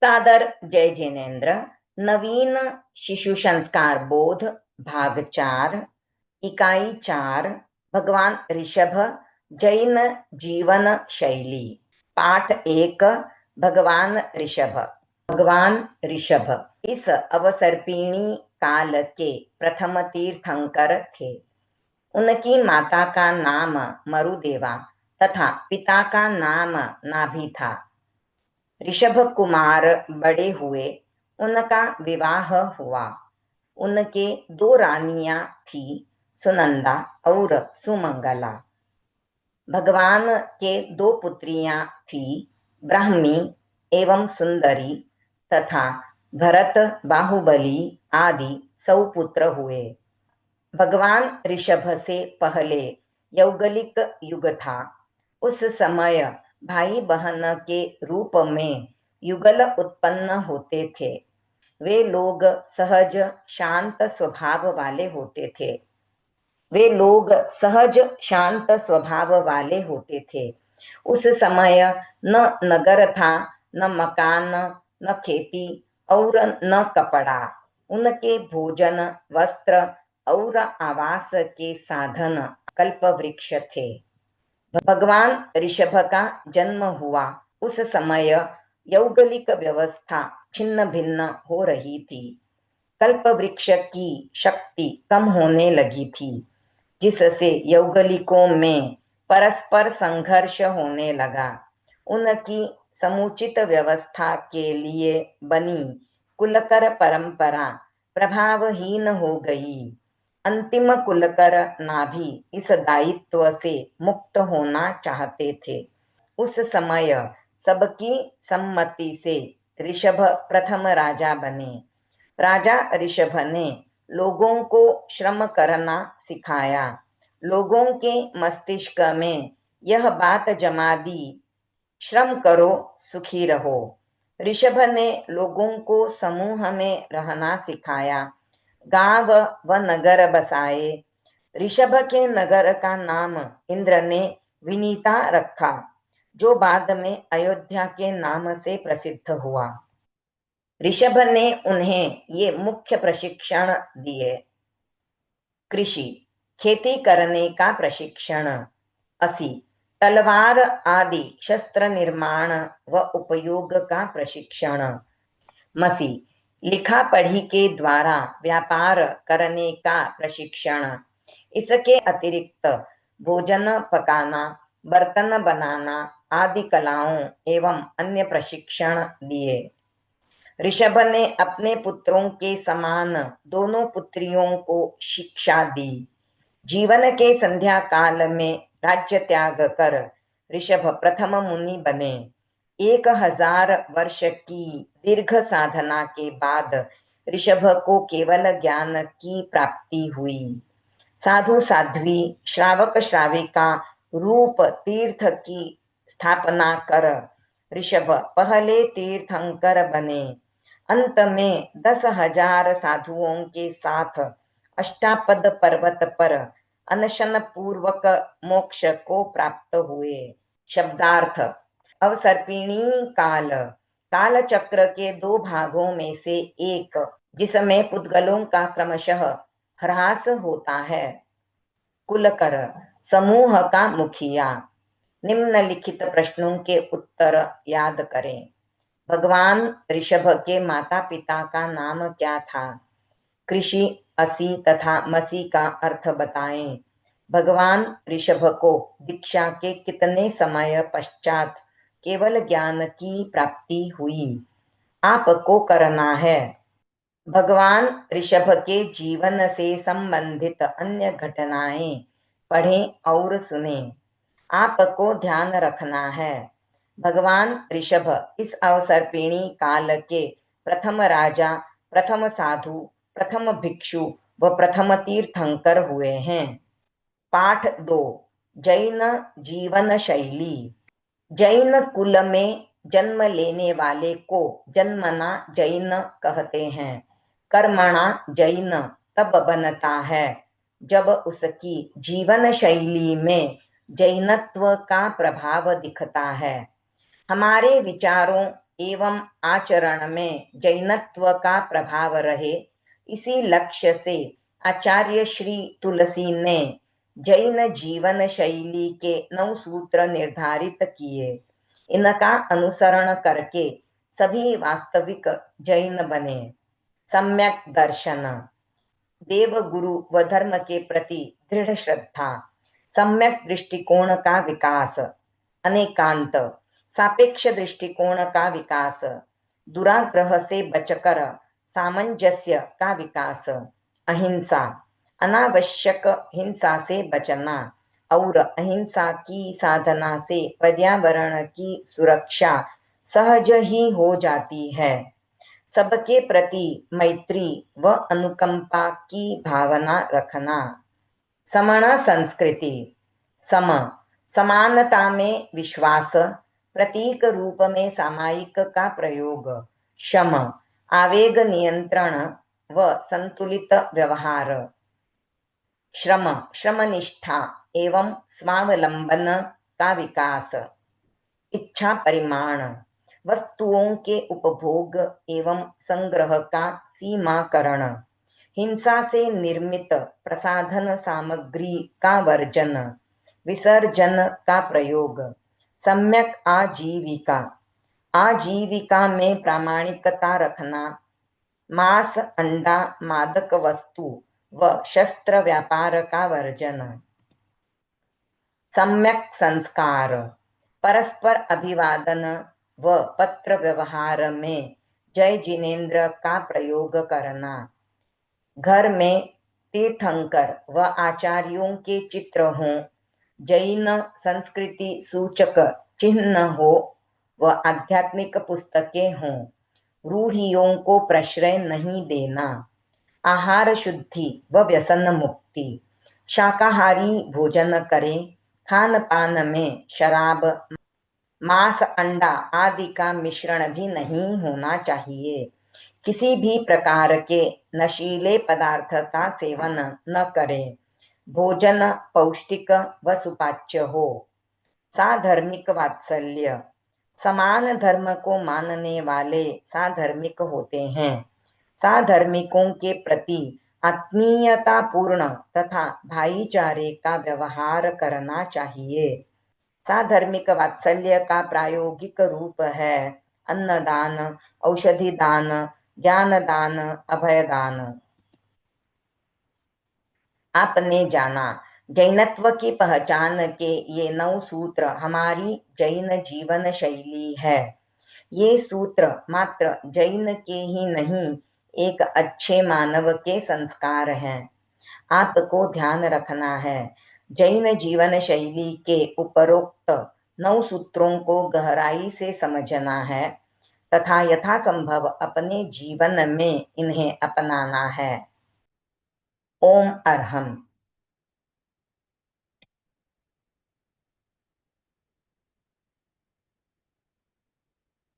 सादर जय जिनेन्द्र। नवीन शिशु संस्कार बोध भाग 4 इकाई 4 भगवान ऋषभ जैन जीवन शैली पाठ 1 भगवान ऋषभ। भगवान ऋषभ इस अवसर्पिणी काल के प्रथम तीर्थंकर थे। उनकी माता का नाम मरुदेवा तथा पिता का नाम नाभि था। ऋषभ कुमार बड़े हुए, उनका विवाह हुआ। उनके दो रानियां थी, सुनंदा और सुमंगला। भगवान के दो पुत्रियां थी, ब्राह्मी एवं सुंदरी तथा भरत बाहुबली आदि सौ पुत्र हुए। भगवान ऋषभ से पहले यौगलिक युग था। उस समय भाई बहन के रूप में युगल उत्पन्न होते थे। वे लोग सहज शांत स्वभाव वाले होते थे। उस समय न नगर था, न मकान, न खेती और न कपड़ा। उनके भोजन, वस्त्र और आवास के साधन कल्प वृक्ष थे। भगवान ऋषभ का जन्म हुआ उस समय यौगलिक व्यवस्था छिन्न भिन्न हो रही थी। कल्प वृक्ष की शक्ति कम होने लगी थी, जिससे यौगलिकों में परस्पर संघर्ष होने लगा। उनकी समुचित व्यवस्था के लिए बनी कुलकर परंपरा प्रभावहीन हो गई। अंतिम कुलकर नाभि इस दायित्व से मुक्त होना चाहते थे। उस समय सबकी सम्मति से ऋषभ प्रथम राजा बने। राजा ऋषभ ने लोगों को श्रम करना सिखाया। लोगों के मस्तिष्क में यह बात जमा दी, श्रम करो सुखी रहो। ऋषभ ने लोगों को समूह में रहना सिखाया। गांव व नगर बसाए। ऋषभ के नगर का नाम इंद्र ने विनीता रखा, जो बाद में अयोध्या के नाम से प्रसिद्ध हुआ। ऋषभ ने उन्हें ये मुख्य प्रशिक्षण दिए। कृषि, खेती करने का प्रशिक्षण। असी, तलवार आदि शस्त्र निर्माण व उपयोग का प्रशिक्षण। मसी, लिखा पढ़ी के द्वारा व्यापार करने का प्रशिक्षण। इसके अतिरिक्त भोजन पकाना, बर्तन बनाना आदि कलाओं एवं अन्य प्रशिक्षण दिए। ऋषभ ने अपने पुत्रों के समान दोनों पुत्रियों को शिक्षा दी। जीवन के संध्या काल में राज्य त्याग कर ऋषभ प्रथम मुनि बने। 1000 वर्ष की दीर्घ साधना के बाद ऋषभ को केवल ज्ञान की प्राप्ति हुई। साधु साध्वी, श्रावक श्राविका रूप तीर्थ की स्थापना कर ऋषभ पहले तीर्थंकर बने। अंत में 10,000 साधुओं के साथ अष्टापद पर्वत पर अनशन पूर्वक मोक्ष को प्राप्त हुए। शब्दार्थ: अवसर्पिणी काल, काल चक्र के दो भागों में से एक, जिसमें पुद्गलों का क्रमशः ह्रास होता है। कुलकर, समूह का मुखिया। निम्नलिखित प्रश्नों के उत्तर याद करें। भगवान ऋषभ के माता पिता का नाम क्या था? कृषि, असी तथा मसी का अर्थ बताएं। भगवान ऋषभ को दीक्षा के कितने समय पश्चात केवल ज्ञान की प्राप्ति हुई? आपको करना है, भगवान ऋषभ के जीवन से संबंधित अन्य घटनाएं पढ़ें और सुनें। आपको ध्यान रखना है, भगवान ऋषभ इस अवसर्पिणी काल के प्रथम राजा, प्रथम साधु, प्रथम भिक्षु व प्रथम तीर्थंकर हुए हैं। पाठ 2 जैन जीवन शैली। जैन कुल में जन्म लेने वाले को जन्मना जैन कहते हैं। कर्मणा जैन तब बनता है जब उसकी जीवन शैली में जैनत्व का प्रभाव दिखता है। हमारे विचारों एवं आचरण में जैनत्व का प्रभाव रहे, इसी लक्ष्य से आचार्य श्री तुलसी ने जैन जीवन शैली के 9 सूत्र निर्धारित किए। इनका अनुसरण करके सभी वास्तविक जैन बने। सम्यक दर्शन, देव गुरु व धर्म के प्रति दृढ़ श्रद्धा, सम्यक दृष्टिकोण का विकास, अनेकांत, सापेक्ष दृष्टिकोण का विकास, दुराग्रह से बचकर सामंजस्य का विकास, अहिंसा, अनावश्यक हिंसा से बचना और अहिंसा की साधना से पर्यावरण की सुरक्षा सहज ही हो जाती है। सबके प्रति मैत्री व अनुकंपा की भावना रखना। समण संस्कृति, सम, समानता में विश्वास, प्रतीक रूप में सामायिक का प्रयोग। शम, आवेग नियंत्रण व संतुलित व्यवहार। श्रम, श्रमनिष्ठा एवं स्वावलंबन का विकास। इच्छा परिमाण, वस्तुओं के उपभोग एवं संग्रह का सीमाकरण। हिंसा से निर्मित प्रसाधन सामग्री का वर्जन, विसर्जन का प्रयोग। सम्यक आजीविका, आजीविका में प्रामाणिकता रखना, मांस, अंडा, मादक वस्तु व शस्त्र व्यापार का वर्जन। सम्यक संस्कार, परस्पर अभिवादन व पत्र व्यवहार में जय जिनेन्द्र का प्रयोग करना। घर में तीर्थंकर व आचार्यों के चित्र हों, जैन संस्कृति सूचक चिन्ह हो व आध्यात्मिक पुस्तकें हों, रूढ़ियों को प्रश्रय नहीं देना। आहार शुद्धि व व्यसन मुक्ति, शाकाहारी भोजन करें, खान पान में शराब, मांस, अंडा आदि का मिश्रण भी नहीं होना चाहिए। किसी भी प्रकार के नशीले पदार्थ का सेवन न करें। भोजन पौष्टिक व सुपाच्य हो। साधर्मिक वात्सल्य, समान धर्म को मानने वाले साधर्मिक होते हैं। साधर्मिकों के प्रति आत्मीयता पूर्ण तथा भाईचारे का व्यवहार करना चाहिए। साधर्मिक वात्सल्य का प्रायोगिक रूप है अन्नदान, औषधि दान, ज्ञान दान, अभय दान। आपने जाना, जैनत्व की पहचान के ये 9 सूत्र हमारी जैन जीवन शैली है। ये सूत्र मात्र जैन के ही नहीं, एक अच्छे मानव के संस्कार हैं। आपको ध्यान रखना है, जैन जीवन शैली के उपरोक्त 9 सूत्रों को गहराई से समझना है तथा यथासंभव अपने जीवन में इन्हें अपनाना है। ओम अरहम।